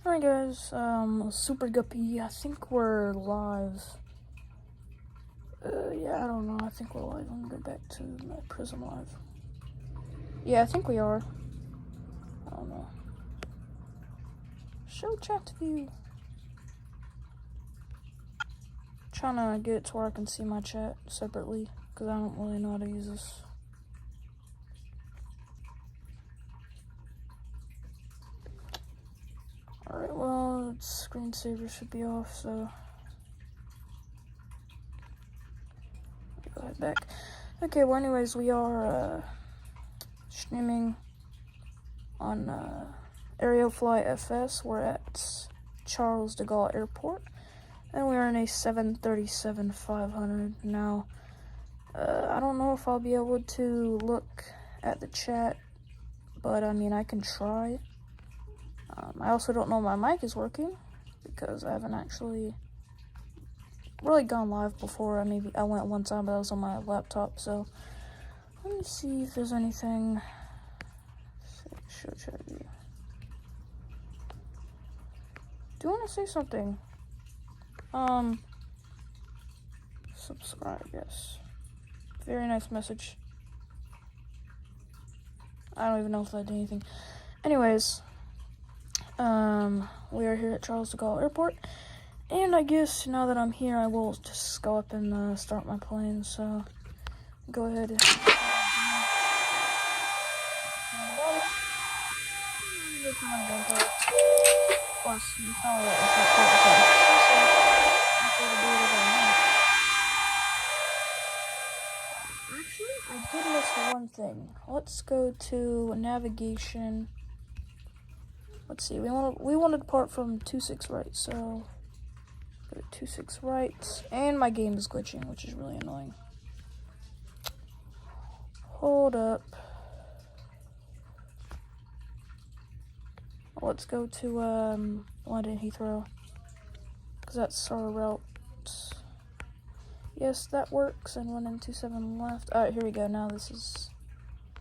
Alright guys, Super Guppy, I think we're live. Yeah, I don't know, I think we're live. I'm gonna go back to my Prism Live. Yeah, I think we are. I don't know. Show chat view. Trying to get it to where I can see my chat separately, because I don't really know how to use this. Alright, well, screensaver should be off, so go ahead back. Okay, well anyways, we are streaming on Aerofly FS. We're at Charles de Gaulle Airport, and we are in a 737-500. Now, I don't know if I'll be able to look at the chat, but I mean, I can try. I also don't know if my mic is working, because I haven't actually really gone live before. I went one time, but I was on my laptop, so let me see if there's anything. Show chat view. Do you want to say something? Subscribe, yes. Very nice message. I don't even know if I did anything. Anyways, we are here at Charles de Gaulle Airport, and I guess now that I'm here, I will just go up and start my plane, so go ahead. Actually, I did miss one thing. Let's go to navigation. Let's see, we want to depart from 26 right, so go to 26 right, and my game is glitching, which is really annoying. Hold up. Let's go to London Heathrow, because that's our route. Yes, that works, and 1 and 27 left. Alright, here we go. Now this is,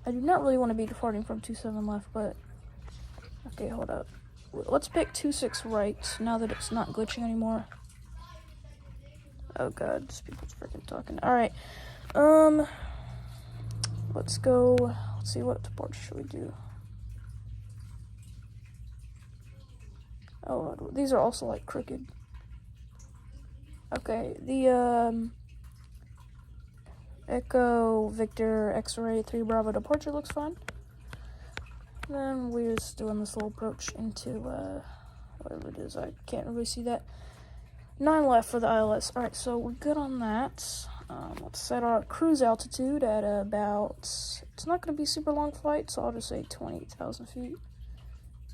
I do not really want to be departing from 27 left, but okay, hold up. Let's pick 26 right, now that it's not glitching anymore. Oh god, these people's freaking talking. Alright, let's go. Let's see, what departure should we do? Oh, these are also like crooked. Okay, the Echo Victor X-Ray 3 Bravo departure looks fine. Then we're just doing this little approach into whatever it is. I can't really see that. 9 left for the ILS. Alright, so we're good on that. Let's set our cruise altitude at about, it's not going to be super long flight, so I'll just say 28,000 feet.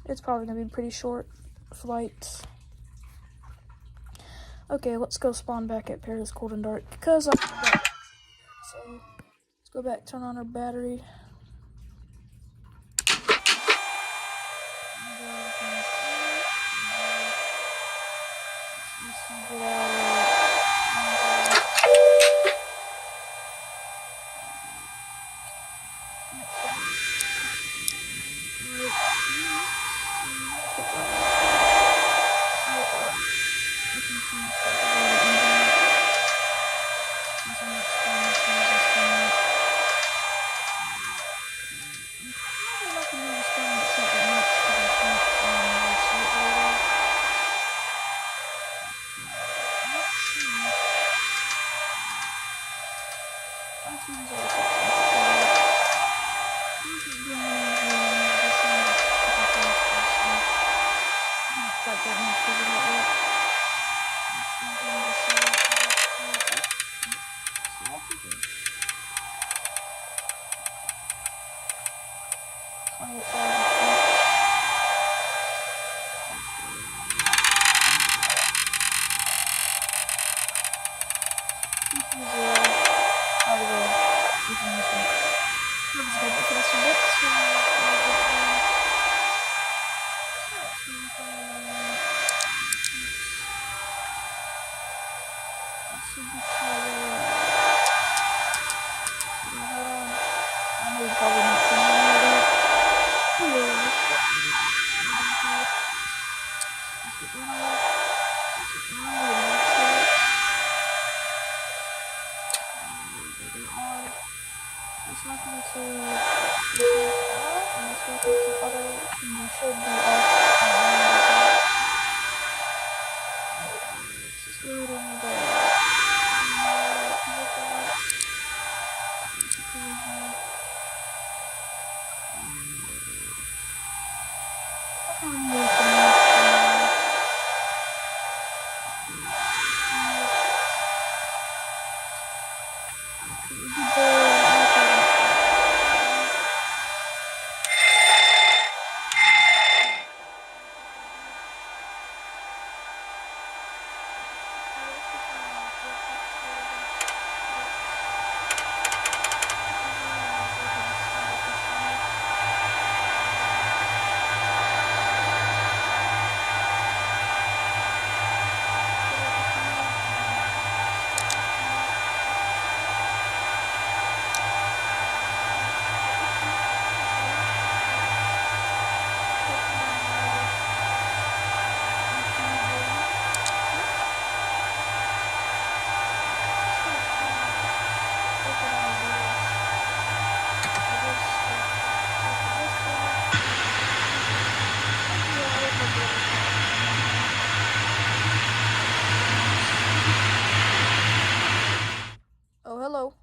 It's probably going to be a pretty short flight. Okay, let's go spawn back at Paris Cold and Dark, because I forgot. So, let's go back, turn on our battery. It's not going to unless we put some auto, we should be off. Let's just go ahead and hello.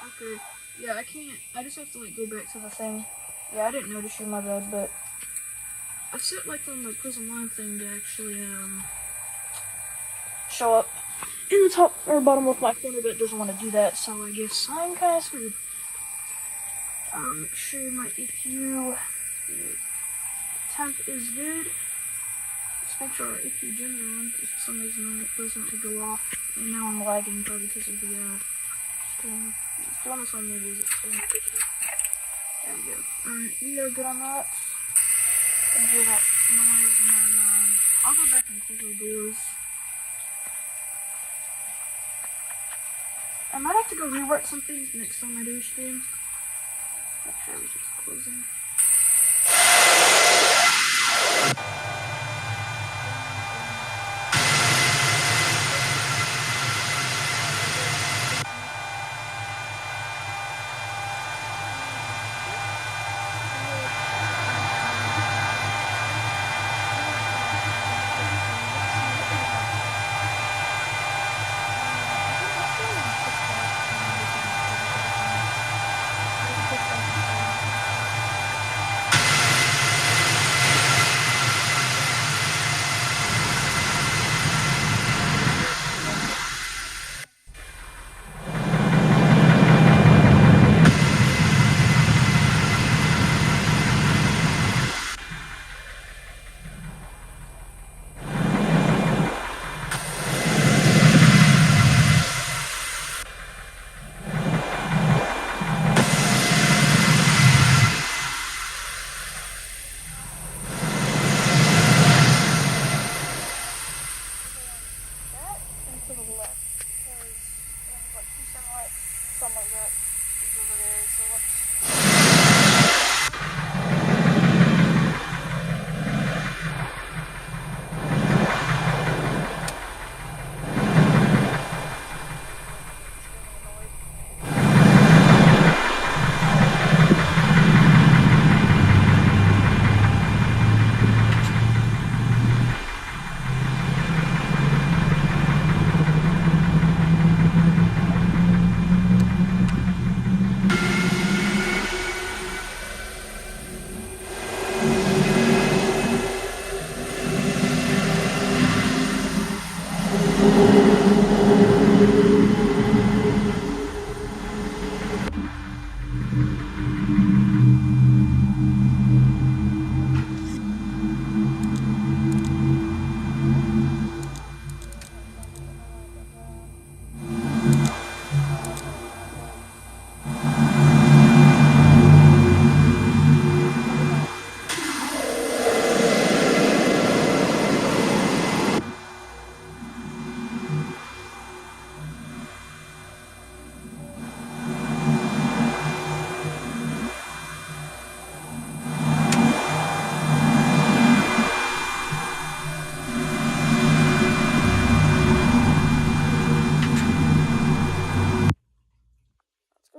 Okay, yeah, I can't, I just have to, like, go back to the thing. Yeah, I didn't notice you, my bad, but I set, like, on the prison line thing to actually, show up in the top or bottom of my corner, but it doesn't want to do that, so I guess I'm kind of screwed. Make sure my EQ temp is good. Just make sure our EQ gens are on, because for some reason it doesn't go off. And now I'm lagging, probably because of the stream. It's doing this on the visit. There we go. Alright, we are good on that. Gonna hear that noise, and then I'll go back and close the doors. I might have to go rework some things next time I do a stream. Make sure everything's closing.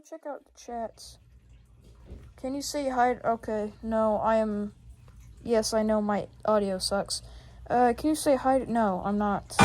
check out the chats. Can you say hi? Okay, no, I am. Yes, I know my audio sucks. Can you say hi? No, I'm not.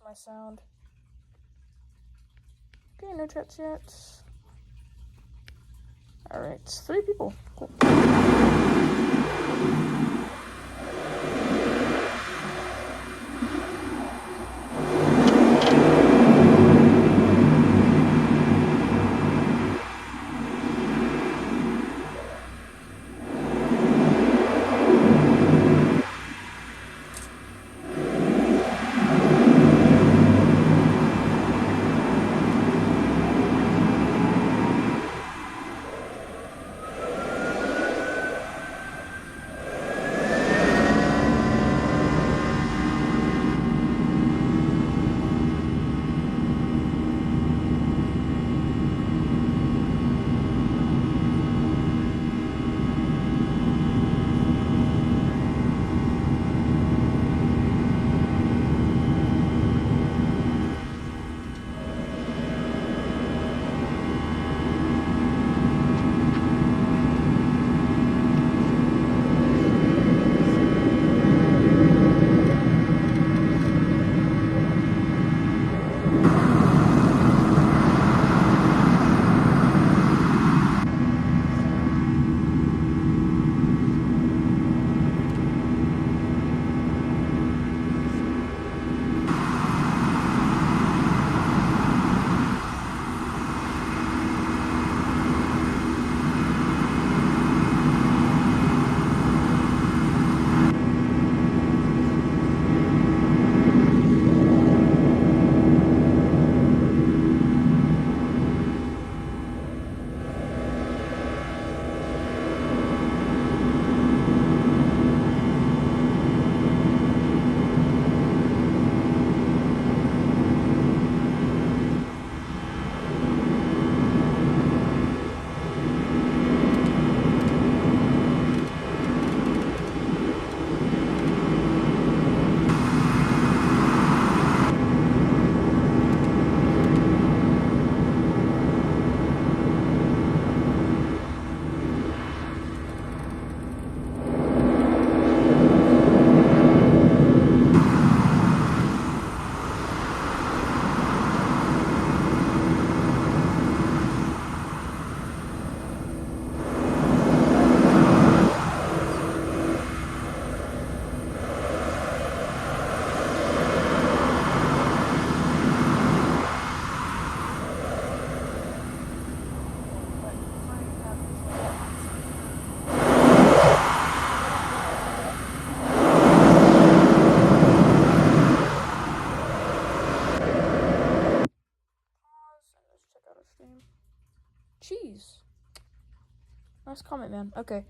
my sound. Okay, no chats yet. Alright, 3 people. Cool. Cheese. Nice comment, man. Okay.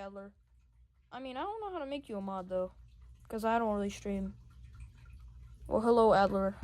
Adler. I mean, I don't know how to make you a mod, though. Because I don't really stream. Well, hello, Adler.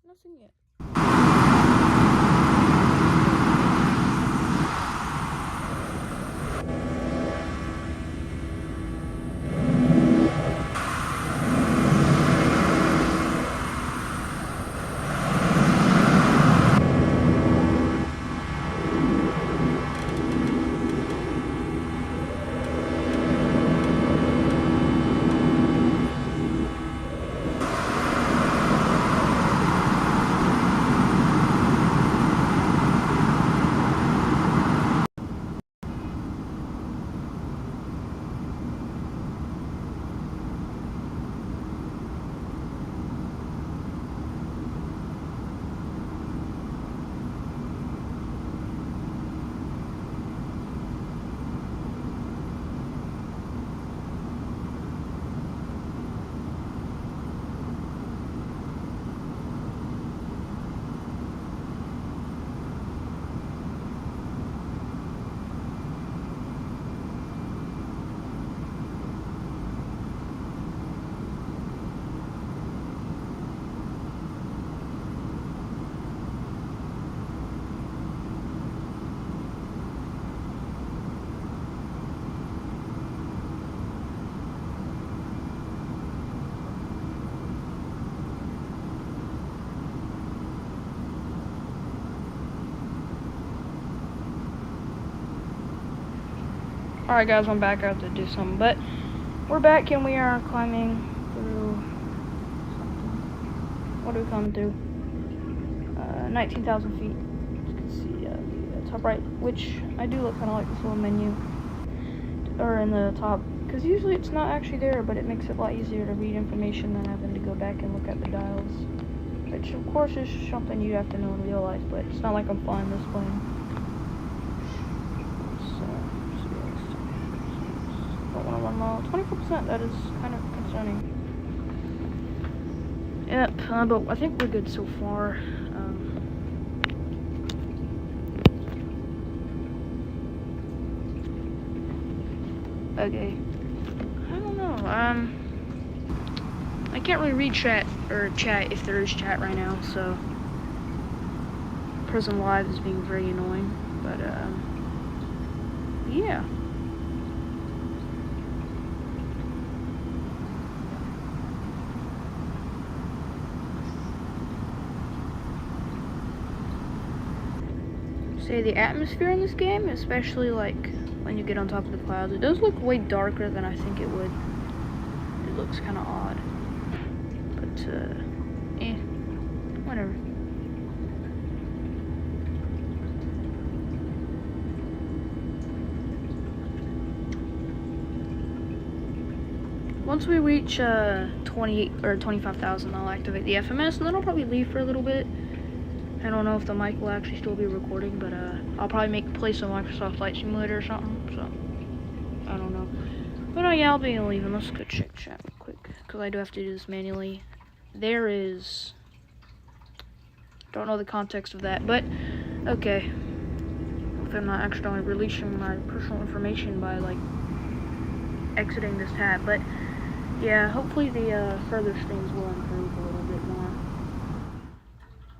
Nothing yet. Alright guys, I'm back. I have to do something, but we're back and we are climbing through something. What are we climbing through? 19,000 feet. You can see the top right, which I do look kind of like this little menu, or in the top, because usually it's not actually there, but it makes it a lot easier to read information than having to go back and look at the dials, which of course is something you have to know in real life, but it's not like I'm flying this plane. 1 mile, 24%, that is kind of concerning. Yep, but I think we're good so far. Okay. I don't know, I can't really read chat if there is chat right now, so Prism Live is being very annoying, but, yeah. Say the atmosphere in this game, especially like when you get on top of the clouds, it does look way darker than I think it would. It looks kind of odd, but whatever. Once we reach 28 or 25,000, I'll activate the FMS, and then I'll probably leave for a little bit. I don't know if the mic will actually still be recording, but I'll probably play some Microsoft Flight Simulator or something, so I don't know. But yeah, I'll be leaving. Let's go check chat real quick, because I do have to do this manually. There is, don't know the context of that, but okay. If I'm not accidentally releasing my personal information by like exiting this tab, but yeah, hopefully the further streams will improve a little bit more.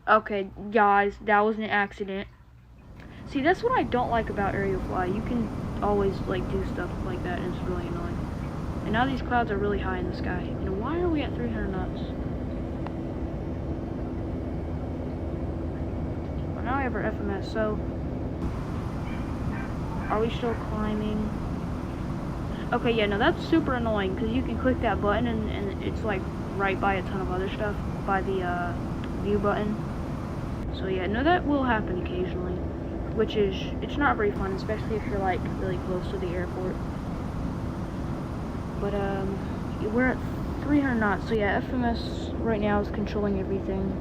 Okay, guys, that was an accident. See, that's what I don't like about aerial fly. You can always, like, do stuff like that, and it's really annoying. And now these clouds are really high in the sky. And why are we at 300 knots? Well, now I have our FMS, so... Are we still climbing? Okay, yeah, no, that's super annoying, because you can click that button, and it's, like, right by a ton of other stuff, by the, view button. So yeah, no, that will happen occasionally, which is, it's not very fun, especially if you're like really close to the airport. But we're at 300 knots, so yeah, FMS right now is controlling everything,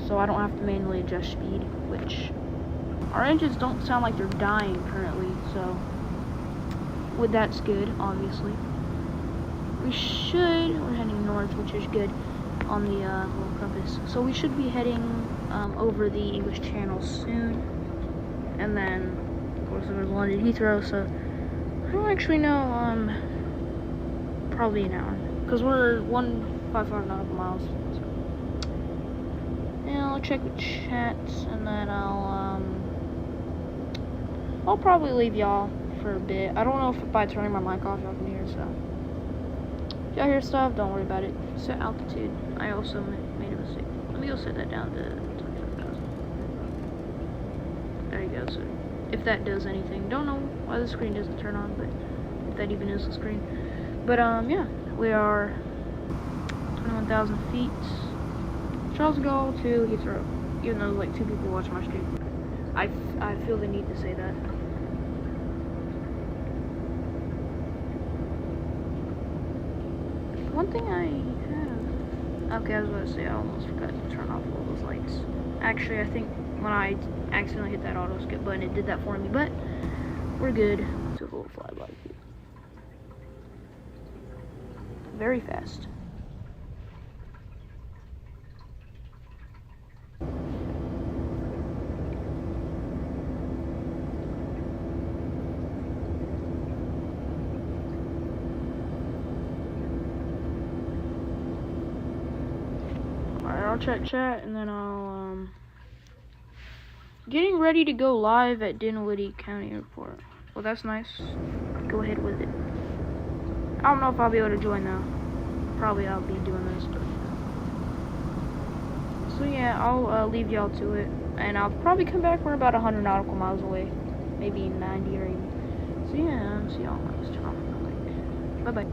so I don't have to manually adjust speed, which our engines don't sound like they're dying currently, so that's good, obviously. We're heading north, which is good on the little compass. So we should be heading over the English Channel soon, and then of course there's London Heathrow. So I don't actually know. Probably an hour, because we're 155 nautical miles. So. And I'll check the chats, and then I'll probably leave y'all for a bit. I don't know if by turning my mic off y'all can hear, so if y'all hear stuff, don't worry about it. Set altitude. I also made a mistake. Let me go set that down to 25,000. There you go. So if that does anything, don't know why the screen doesn't turn on, but if that even is the screen. But yeah, we are 21,000 feet. Charles de Gaulle to Heathrow. Even though like 2 people watch my stream, I feel the need to say that. One thing I have... Okay, I was about to say, I almost forgot to turn off all those lights. Actually, I think when I accidentally hit that auto skip button, it did that for me, but we're good. So a little flyby here. Very fast. I'll check chat, and then I'll, getting ready to go live at Dinwiddie County Airport. Well, that's nice. Go ahead with it. I don't know if I'll be able to join, though. Probably I'll be doing this, but... So, yeah, I'll leave y'all to it. And I'll probably come back. We're about 100 nautical miles away. Maybe 90 or even. So yeah, see y'all next time. Bye bye.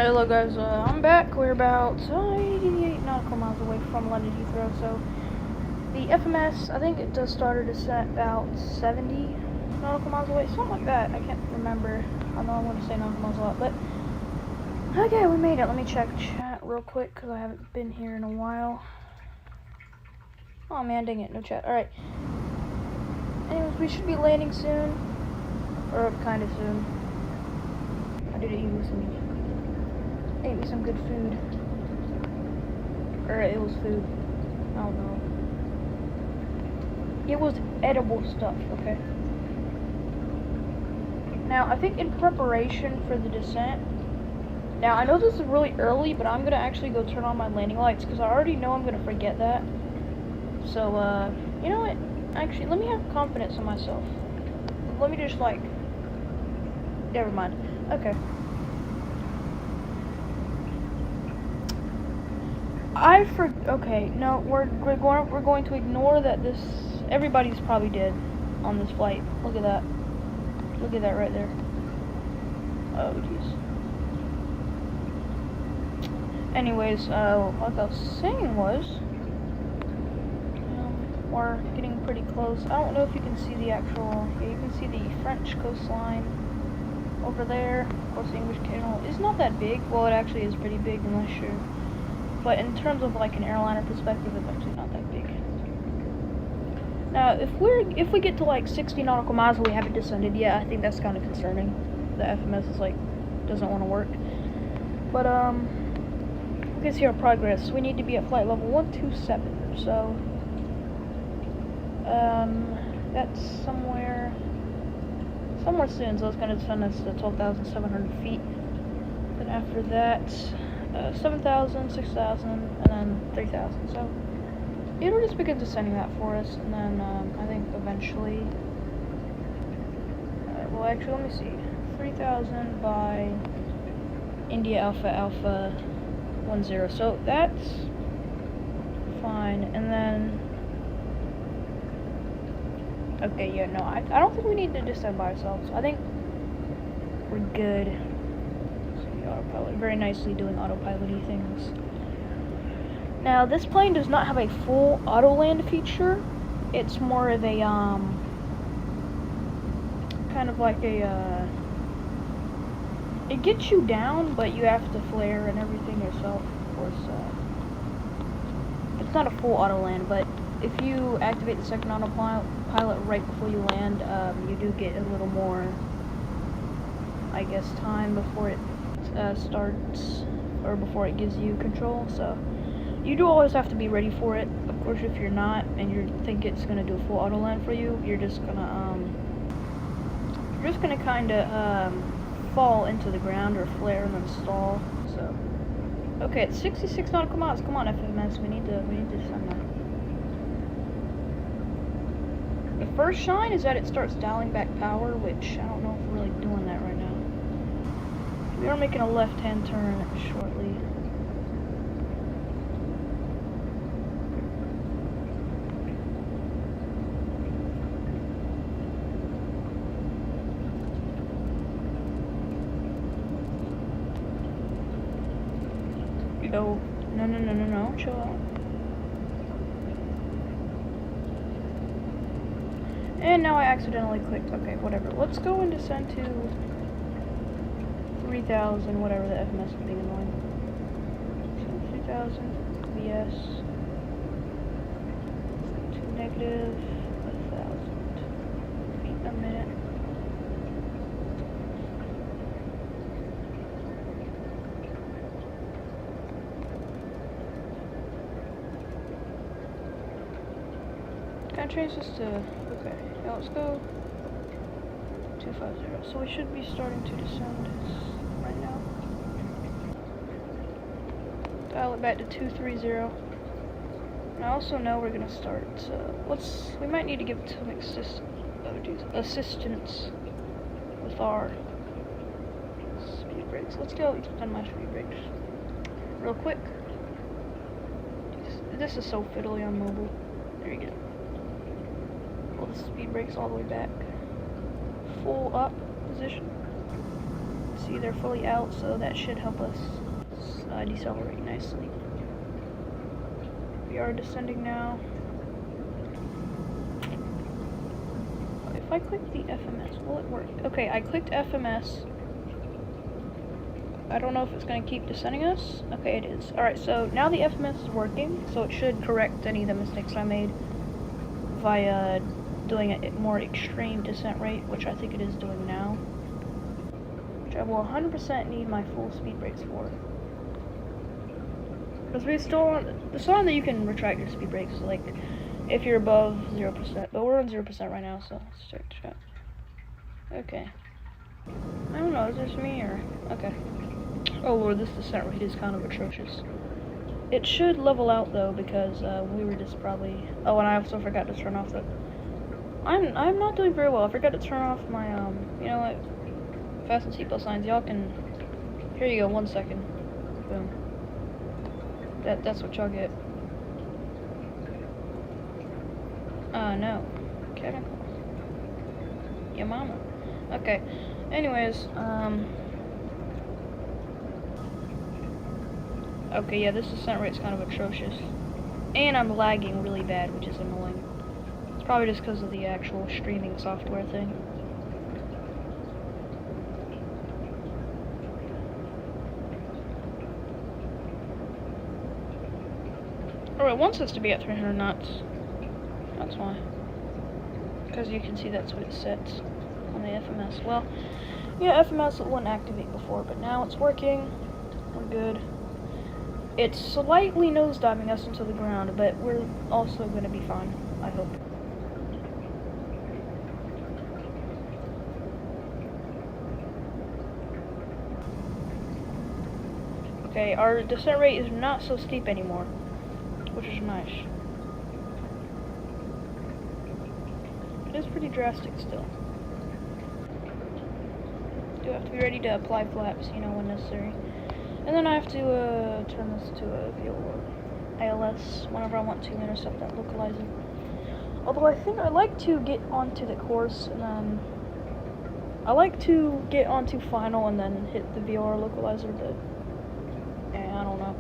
Alright, hello guys, I'm back. We're about 88 nautical miles away from London Heathrow, so the FMS, I think it does start a descent about 70 nautical miles away, something like that. I can't remember. I know I want to say nautical miles a lot, but okay, we made it. Let me check chat real quick because I haven't been here in a while. Oh man, dang it, no chat. Alright. Anyways, we should be landing soon, or kind of soon. I did eat me some good food. Or it was food. I don't know. It was edible stuff, okay? Now, I think in preparation for the descent, now I know this is really early, but I'm gonna actually go turn on my landing lights because I already know I'm gonna forget that. So, you know what? Actually, let me have confidence in myself. Let me just never mind. Okay. Okay, no, we're going to ignore that everybody's probably dead on this flight. Look at that. Look at that right there. Oh, jeez. Anyways, like I was saying was, we're getting pretty close. I don't know if you can see the actual, yeah, you can see the French coastline over there. Of course, the English Channel is not that big. Well, it actually is pretty big unless you're, but in terms of like an airliner perspective, it's actually not that big. Now, if we get to like 60 nautical miles and we haven't descended yet, I think that's kind of concerning. The FMS is doesn't want to work. But we can see our progress. We need to be at flight level 127. So that's somewhere soon. So it's going to descend us to 12,700 feet. Then after that, 7,000, 6,000, and then 3,000. So it'll just begin descending that for us, and then I think eventually, well, actually, let me see, 3,000 by India Alpha Alpha 10. So that's fine, and then, okay, yeah, no, I don't think we need to descend by ourselves. I think we're good. Autopilot, very nicely doing autopilot-y things. Now, this plane does not have a full auto land feature. It's more of a kind of like a it gets you down, but you have to flare and everything yourself. Of course, it's not a full auto land, but if you activate the second autopilot right before you land, you do get a little more, I guess, time before it starts, or before it gives you control. So you do always have to be ready for it. Of course, if you're not and you think it's gonna do a full auto land for you, you're just gonna kind of fall into the ground or flare and then stall. So okay, it's 66 nautical miles. Come on, FMS, we need to send that. The first shine is that it starts dialing back power, which I don't know if we're really doing that right now. We are making a left-hand turn shortly. No, chill out. And now I accidentally clicked. Okay, whatever. Let's go and descend to 3,000, whatever, the FMS is being annoying. So 3,000 VS to negative 1,000 feet a minute. Can I change this to, okay, now let's go 250. So we should be starting to descend right now. Dial it back to 230. And I also know we're gonna start, we might need to give some assistance with our speed brakes. Let's go extend my speed brakes real quick. This is so fiddly on mobile. There you go. Pull the speed brakes all the way back. Full up position. See, they're fully out, so that should help us decelerate nicely. We are descending now. If I click the FMS, will it work? Okay, I clicked FMS. I don't know if it's going to keep descending us. Okay, it is. Alright, so now the FMS is working, so it should correct any of the mistakes I made via doing a more extreme descent rate, which I think it is doing now. Which I will 100% need my full speed brakes for. Because we still on that you can retract your speed brakes, like, if you're above 0%. But we're on 0% right now, so let's check the chat. Okay. I don't know, is this me or... Okay. Oh lord, this descent rate is kind of atrocious. It should level out though, because we were just probably... Oh, and I also forgot to turn off the... I'm not doing very well. I forgot to turn off my, you know what? Fasten seatbelt signs. Y'all can... Here you go, 1 second. Boom. That's what y'all get. No. Kevin? Your mama. Okay. Anyways, okay, yeah, this descent rate's kind of atrocious. And I'm lagging really bad, which is annoying. It's probably just because of the actual streaming software thing. Oh, it wants us to be at 300 knots. That's why. Because you can see that's what it sets on the FMS. Well, yeah, FMS it wouldn't activate before, but now it's working. We're good. It's slightly nosediving us into the ground, but we're also going to be fine, I hope. Okay, our descent rate is not so steep anymore, which is nice. It is pretty drastic still. Do have to be ready to apply flaps, you know, when necessary. And then I have to turn this to a VO ALS whenever I want to intercept that localizer. Although I think I like to get onto the course and then I like to get onto final and then hit the VOR localizer, but yeah, I don't know.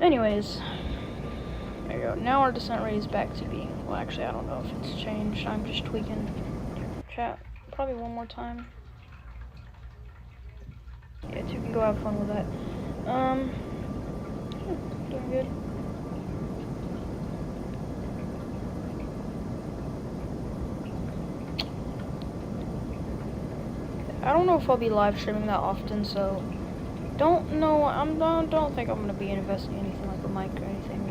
Anyways, there you go. Now our descent rate is back to being, well, actually I don't know if it's changed. I'm just tweaking. Chat probably one more time. Yeah, you can go have fun with that. Doing good. I don't know if I'll be live streaming that often, so don't know. Don't think I'm gonna be investing in anything like a mic or anything.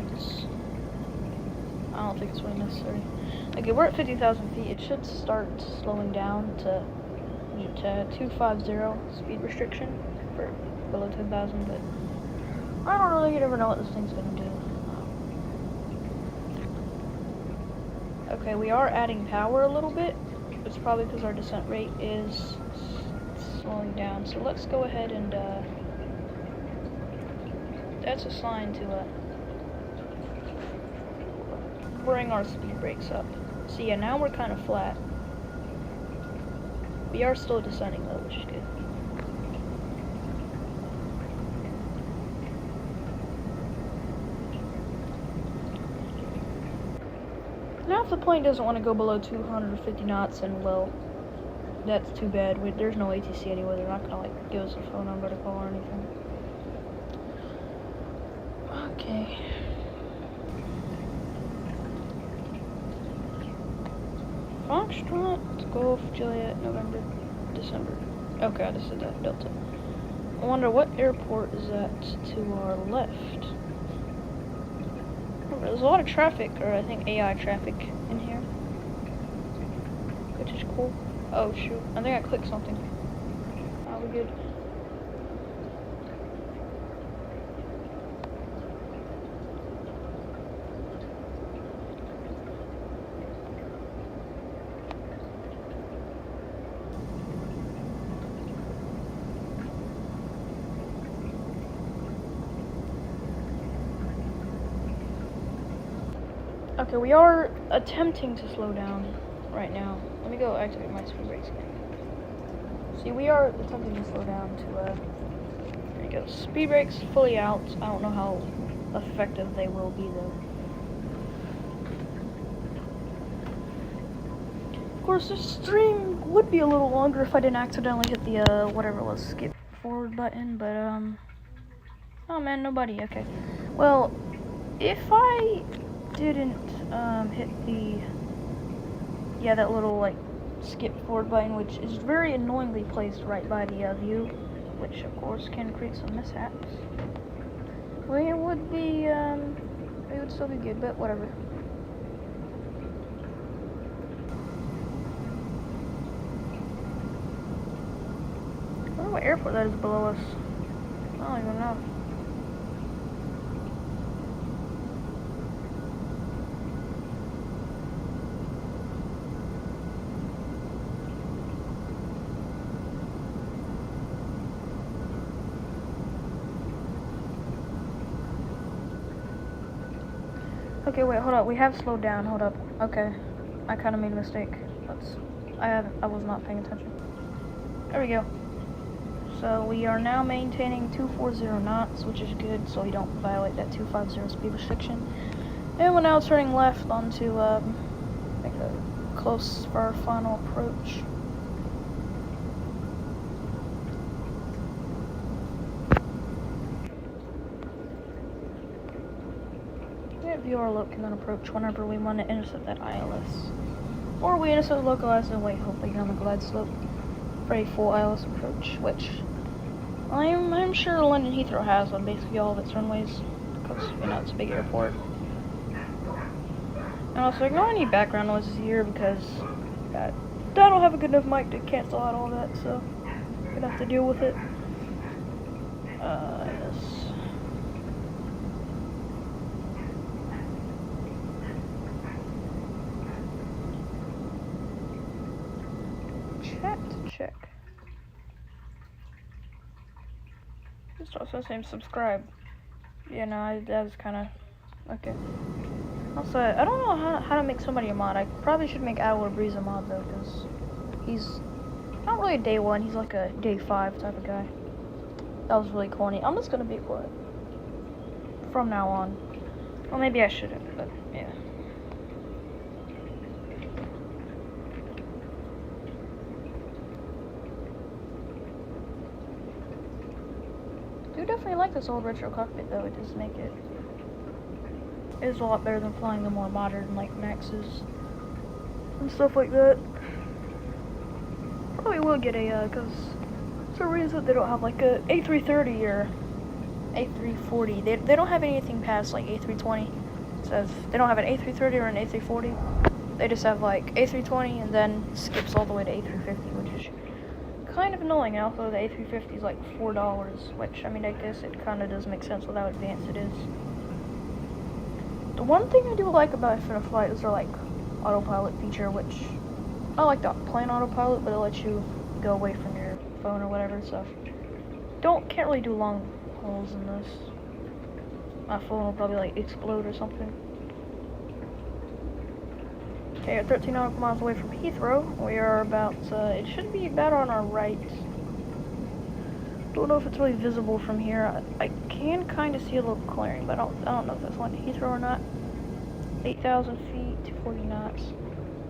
I don't think it's really necessary. Okay, we're at 50,000 feet. It should start slowing down to 250 speed restriction for below 10,000, but I don't really ever know what this thing's gonna do. Okay, we are adding power a little bit. It's probably because our descent rate is slowing down. So let's go ahead and that's a sign to bring our speed brakes up. So yeah, now we're kind of flat. We are still descending though, which is good. Now if the plane doesn't want to go below 250 knots, and well, that's too bad. There's no ATC anyway. They're not gonna like give us a phone number to call or anything. Okay. Foxtrot, Golf, Juliet, November, December. Okay, this is that Delta. I wonder what airport is that to our left. Oh, there's a lot of traffic, or I think AI traffic in here, which is cool. Oh shoot, I think I clicked something. Oh, we're good. Okay, we are attempting to slow down right now. Let me go activate my speed brakes again. See, we are attempting to slow down to, there you go. Speed brakes fully out. I don't know how effective they will be, though. Of course, this stream would be a little longer if I didn't accidentally hit the, whatever it was, skip forward button, but, oh man, nobody, okay. Well, if I didn't, hit the, yeah, that little, like, skip forward button, which is very annoyingly placed right by the, view, which, of course, can create some mishaps. Well, it would be, it would still be good, but whatever. I wonder what airport that is below us. I don't even know. Okay, wait, hold up. We have slowed down. Hold up. Okay. I kind of made a mistake. I was not paying attention. There we go. So we are now maintaining 240 knots, which is good, so we don't violate that 250 speed restriction. And we're now turning left onto, make a close for our final approach. View our look and then approach whenever we want to intercept that ILS. Or we intercept the localizer and wait, hopefully on the glide slope for a full ILS approach, which I'm sure London Heathrow has on basically all of its runways, because, you know, it's a big airport. And also, ignore any background noises here, because I don't have a good enough mic to cancel out all that, so I'm gonna have to deal with it. Yes. Check. Just also saying subscribe. Yeah, no, that was kind of okay. Also, I don't know how to make somebody a mod. I probably should make Adler Breeze a mod though, because he's not really a day 1. He's like a day 5 type of guy. That was really corny. I'm just gonna be quiet from now on. Well, maybe I shouldn't, but yeah. I do definitely like this old retro cockpit though. It does make it is a lot better than flying the more modern like Maxes and stuff like that. Probably will get a because for some reason they don't have like a A330 or A340. They don't have anything past like A320. It says they don't have an A330 or an A340. They just have like A320 and then skips all the way to A350, which is kind of annoying. And also the A350 is like $4, which I mean I guess it kind of does make sense with how advanced it is. The one thing I do like about Infinite Flight is their like autopilot feature, which I like the plane autopilot, but it lets you go away from your phone or whatever. So can't really do long hauls in this. My phone will probably like explode or something. Okay, we're 13 nautical miles away from Heathrow. We are about, it should be about on our right. Don't know if it's really visible from here. I can kind of see a little clearing, but I don't know if that's London Heathrow or not. 8,000 feet, 240 knots.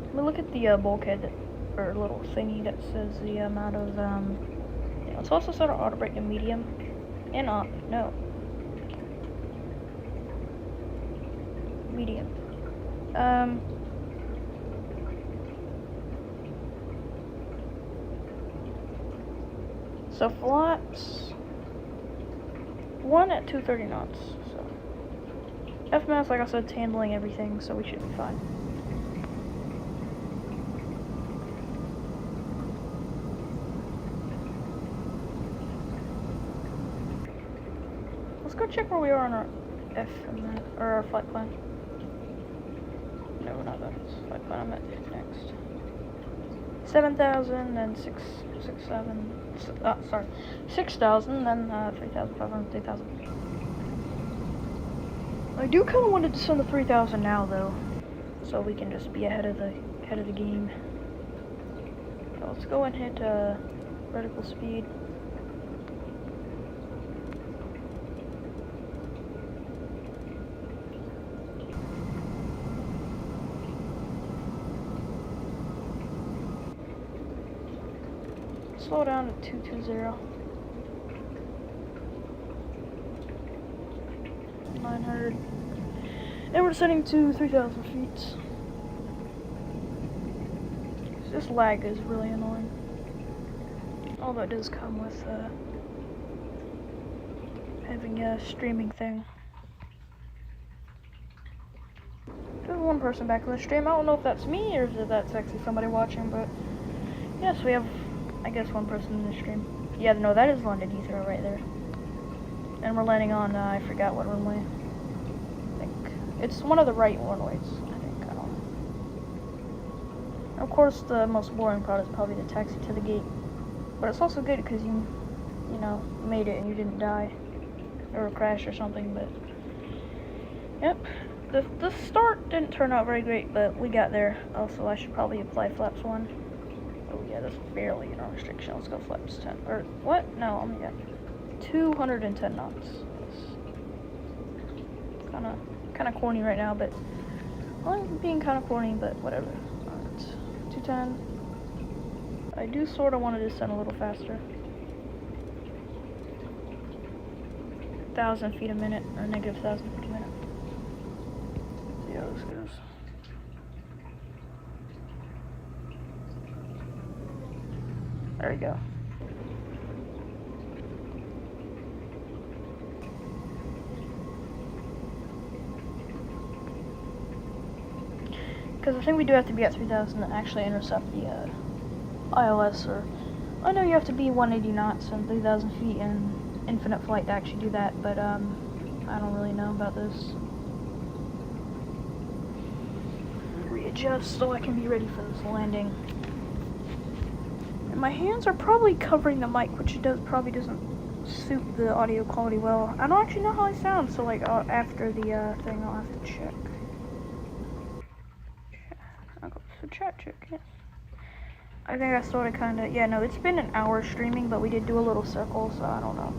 Let me look at the bulkhead, or little thingy that says the amount of, yeah, let's also set our auto brake to medium. And up, no. Medium. So flaps 1 at 230 knots. So FMS, like I said, handling everything, so we should be fine. Let's go check where we are on our or our flight plan. No, we're not that. Flight plan. I'm at next. 7,000 and 6,000, then 3,500, 3,000. I do kind of want to send the 3,000 now though, so we can just be ahead of the game. So let's go and hit vertical speed. Slow down to 220. 900. And we're setting to 3,000 feet. This lag is really annoying. Although it does come with having a streaming thing. There's one person back on the stream. I don't know if that's me or if that's actually somebody watching, but yes, we have, I guess, one person in the stream. Yeah, no, that is London Heathrow right there. And we're landing on, I forgot what runway. I think it's one of the right runways, I think. I don't know. Of course, the most boring part is probably the taxi to the gate. But it's also good because you know, made it and you didn't die. Or crash or something, but... Yep. The start didn't turn out very great, but we got there. Also, I should probably apply flaps 1. Oh yeah, that's barely in our restriction. Let's go flaps 10. Or, what? No, I'm yeah. 210 knots. Kinda corny right now, but well, I'm being kinda corny, but whatever. Alright, 210. I do sorta want to descend a little faster. 1,000 feet a minute, or negative 1,000 feet a minute. See how this goes. There we go. Because I think we do have to be at 3,000 to actually intercept the ILS, or I know you have to be 180 knots and 3,000 feet in infinite flight to actually do that, but I don't really know about this. Readjust so I can be ready for this landing. And my hands are probably covering the mic, which probably doesn't suit the audio quality well. I don't actually know how I sound, so like after the thing I'll have to check. I'll go to chat check, yes. I think I sort of kind of, yeah, no, it's been an hour streaming, but we did do a little circle, so I don't know.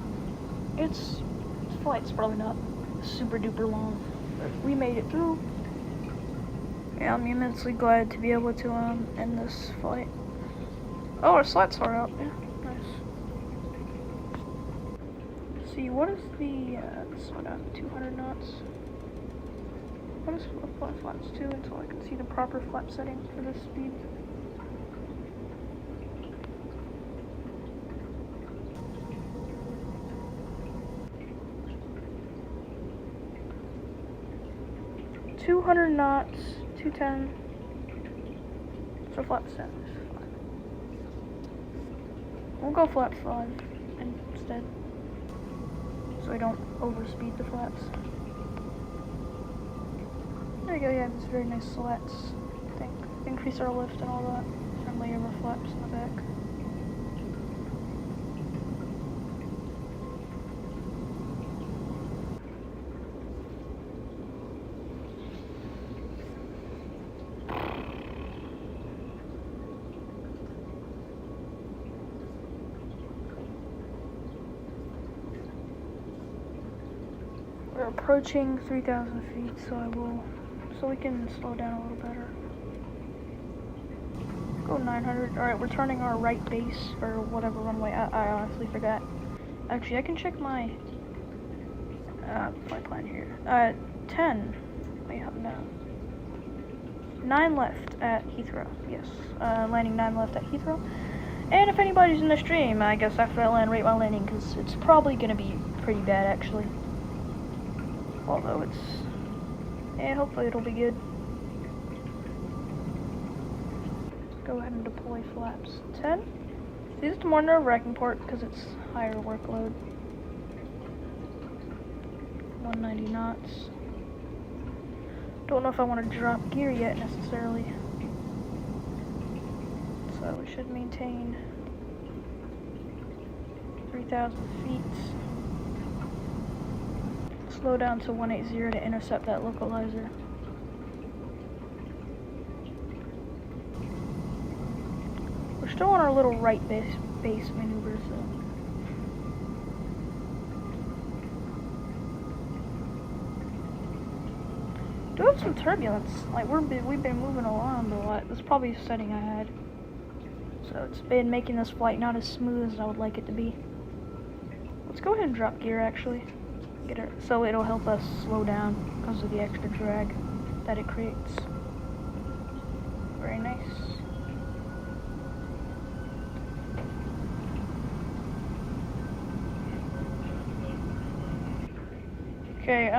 This flight's probably not super duper long, but we made it through. Yeah, I'm immensely glad to be able to end this flight. Oh, our slats are out. Yeah, nice. Let's see, what is the slow down to 200 knots? What is flaps 2 until I can see the proper flap setting for this speed? knots, 210. So flaps 10 is fine. We'll go flaps 5 instead, so we don't overspeed the flaps. There we go. Yeah, it's very nice slats. I think increase our lift and all that, and layer our flaps in the back. We're approaching 3,000 feet, so we can slow down a little better. Go 900. All right, we're turning our right base or whatever runway. I honestly forgot. Actually, I can check my flight plan here. 10. Wait, no. 9 left at Heathrow. Yes, landing 9 left at Heathrow. And if anybody's in the stream, I guess after I land, rate my landing, because it's probably gonna be pretty bad actually. Although yeah, hopefully it'll be good. Go ahead and deploy flaps 10. This is the more nerve-wracking part because it's higher workload. 190 knots. Don't know if I want to drop gear yet necessarily. So we should maintain 3,000 feet. Slow down to 180 to intercept that localizer. We're still on our little right base base maneuver, so. Do have some turbulence. Like we've been moving around a lot. This is probably a setting I had. So it's been making this flight not as smooth as I would like it to be. Let's go ahead and drop gear actually. Get it so it'll help us slow down because of the extra drag that it creates. Very nice. Okay,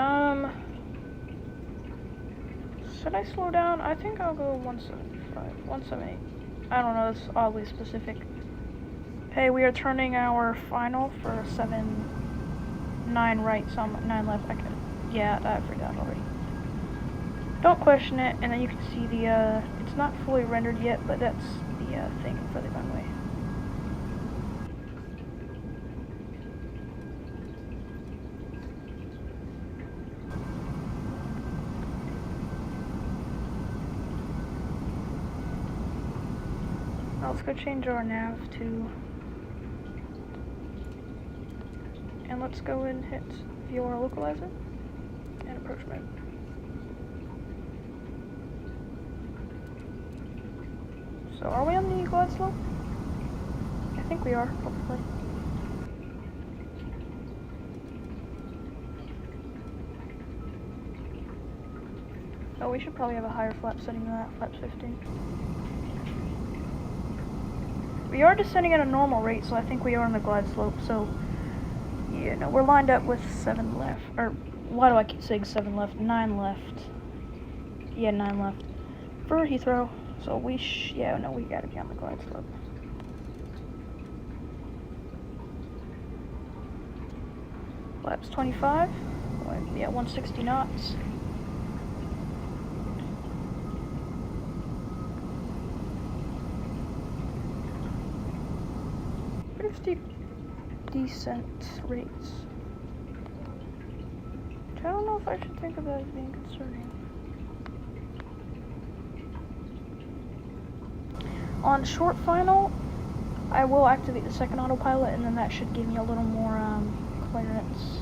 should I slow down? I think I'll go 175, 178. I don't know, it's oddly specific. Hey, we are turning our final for 9 right, some 9 left. Yeah, I forgot already. Don't question it, and then you can see the, it's not fully rendered yet, but that's the thing for the runway. Now let's go change our nav to, and let's go and hit view our localizer and approach mode. So are we on the glide slope? I think we are, hopefully. Oh, we should probably have a higher flap setting than that, flaps 15. We are descending at a normal rate, so I think we are on the glide slope, so, yeah, no, we're lined up with 7 left, or, why do I keep saying 7 left? 9 left. Yeah, 9 left. For Heathrow, so we yeah, no, we gotta be on the glide slope. Flaps 25, yeah, 160 knots. Pretty steep descent rates. I don't know if I should think of that as being concerning. On short final, I will activate the second autopilot, and then that should give me a little more clearance,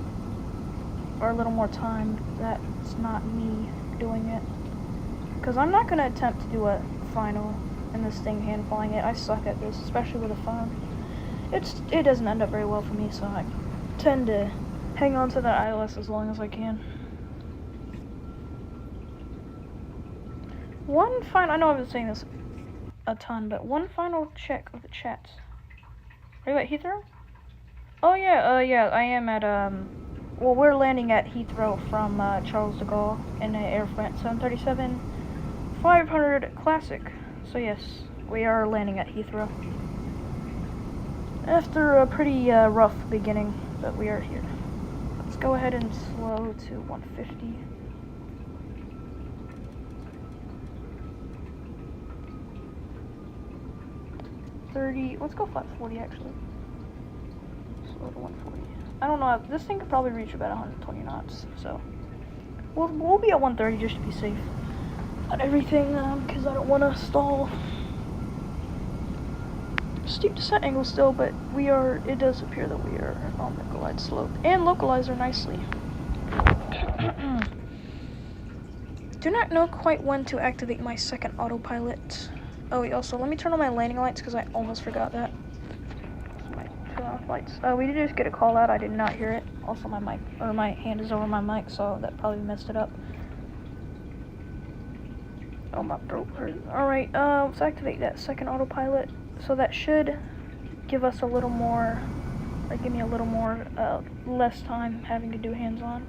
or a little more time that's not me doing it. Because I'm not going to attempt to do a final in this thing hand flying it. I suck at this, especially with a phone. It doesn't end up very well for me, so I tend to hang on to that ILS as long as I can. I know I've been saying this a ton, but one final check of the chats. Are you at Heathrow? Oh yeah, yeah, I am at, well, we're landing at Heathrow from, Charles de Gaulle in an Air France 737-500 Classic. So yes, we are landing at Heathrow. After a pretty, rough beginning, but we are here. Let's go ahead and slow to 150. Let's go flat 40 actually. Slow to 140. I don't know, this thing could probably reach about 120 knots, so we'll be at 130 just to be safe on everything, because I don't want to stall. Steep descent angle still, but it does appear that we are on the glide slope and localizer nicely. Do not know quite when to activate my second autopilot. Oh, also, let me turn on my landing lights because I almost forgot that. Turn off lights. We did just get a call out. I did not hear it. Also, my hand is over my mic, so that probably messed it up. Oh, my throat hurts. Alright, let's activate that second autopilot. So that should give us a little more, give me a little more, less time having to do hands-on.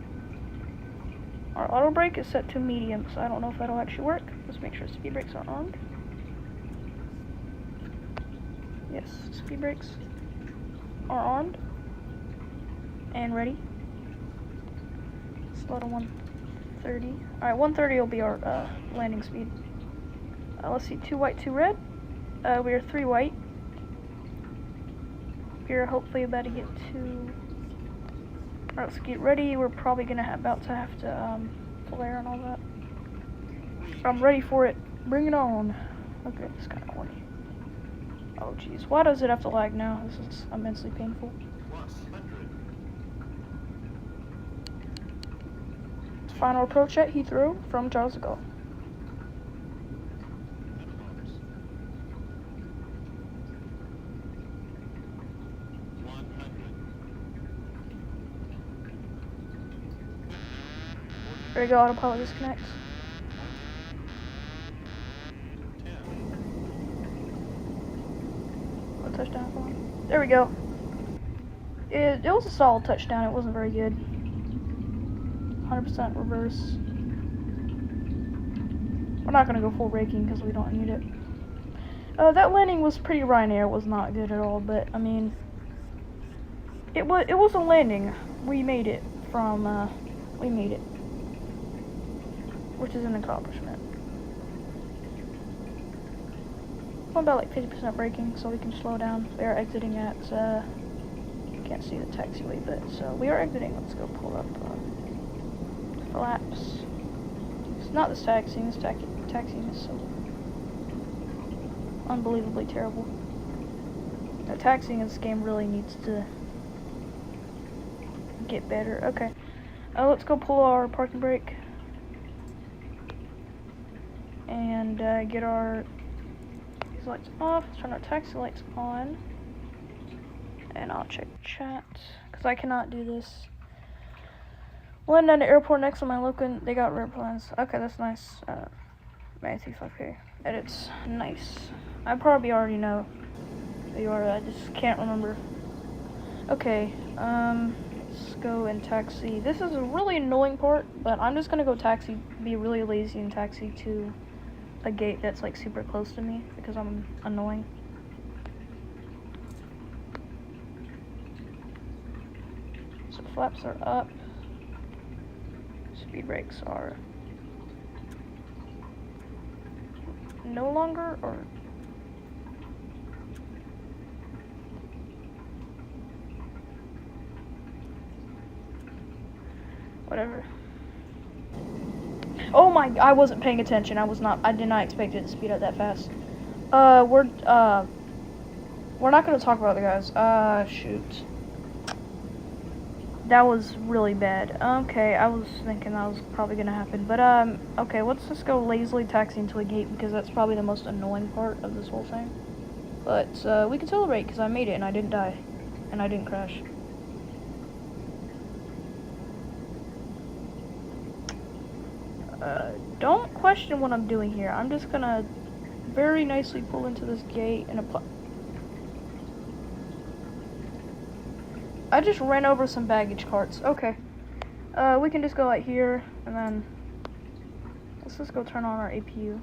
Our auto brake is set to medium, so I don't know if that'll actually work. Let's make sure speed brakes are armed. Yes, speed brakes are armed and ready. Slow to 130. Alright, 130 will be our landing speed. Let's see, 2 white, 2 red. We are 3 white. We're hopefully about to get to. Alright, let's get ready. We're probably about to have to flare and all that. I'm ready for it. Bring it on. Okay, it's kind of corny. Oh jeez, why does it have to lag now? This is immensely painful. Final approach at Heathrow from Charles de Gaulle. There we go, autopilot disconnects. What touchdown going? There we go. It was a solid touchdown, it wasn't very good. 100% reverse. We're not gonna go full raking because we don't need it. That landing was pretty Ryanair, it was not good at all, but I mean, it was a landing. We made it from, which is an accomplishment. I'm about like 50% braking, so we can slow down. We are exiting at, can't see the taxiway, but so we are exiting. Let's go pull up flaps. It's not this taxiing. This taxiing is so unbelievably terrible. The taxiing in this game really needs to get better. Okay, let's go pull our parking brake and get our these lights off. Let's turn our taxi lights on, and I'll check chat because I cannot do this. Landed at the airport next to my local. They got rare plans. Okay, that's nice. Matthew 5K edits. Nice. I probably already know who you are. I just can't remember. Okay. Let's go and taxi. This is a really annoying part, but I'm just gonna go taxi. Be really lazy and taxi to a gate that's like super close to me because I'm annoying. So flaps are up. Speed brakes are no longer, or whatever. Oh my, I wasn't paying attention. I did not expect it to speed up that fast. We're not gonna talk about the guys. Shoot. That was really bad. Okay, I was thinking that was probably gonna happen. But, okay, let's just go lazily taxi into a gate because that's probably the most annoying part of this whole thing. But, we can celebrate because I made it and I didn't die. And I didn't crash. Don't question what I'm doing here. I'm just gonna very nicely pull into this gate and apply. I just ran over some baggage carts. Okay. We can just go right here, and then let's just go turn on our APU.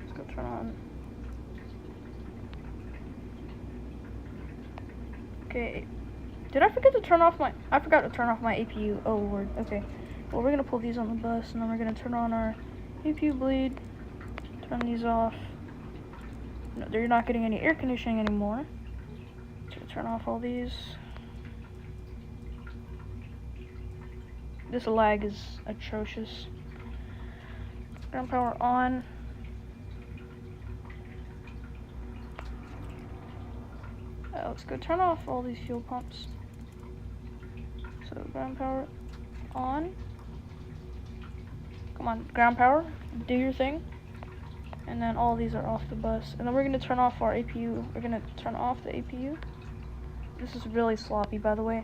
Let's go turn on. Okay. Did I forget to turn off my... I forgot to turn off my APU. Oh, Lord. Okay. Well, we're going to pull these on the bus, and then we're going to turn on our APU bleed. Turn these off. No, they're not getting any air conditioning anymore. So turn off all these. This lag is atrocious. Ground power on. Let's go turn off all these fuel pumps. So ground power on. Come on, ground power, do your thing. And then all these are off the bus. And then we're gonna turn off our APU. We're gonna turn off the APU. This is really sloppy, by the way.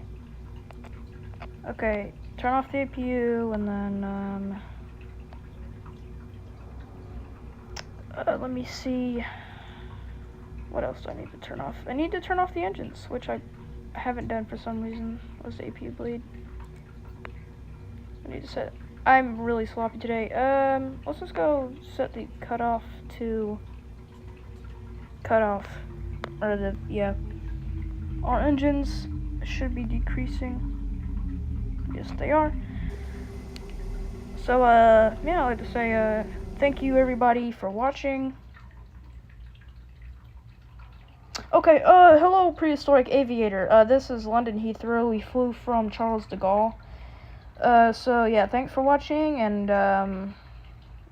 Okay, turn off the APU, and then, let me see. What else do I need to turn off? I need to turn off the engines, which I haven't done for some reason. Was the APU bleed? I need to set. I'm really sloppy today. Let's just go set the cutoff to cutoff, or the Our engines should be decreasing. Yes, they are. So yeah, I'd like to say thank you everybody for watching. Okay, hello Prehistoric Aviator. This is London Heathrow. We flew from Charles de Gaulle. So yeah, thanks for watching, and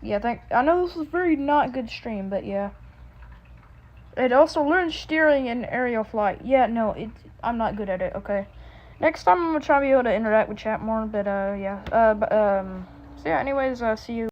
yeah, I know this was a very not good stream, but yeah. It also learns steering and aerial flight. Yeah, no, I'm not good at it, okay. Next time I'm gonna try to be able to interact with chat more, but, yeah. So yeah, anyways, see you.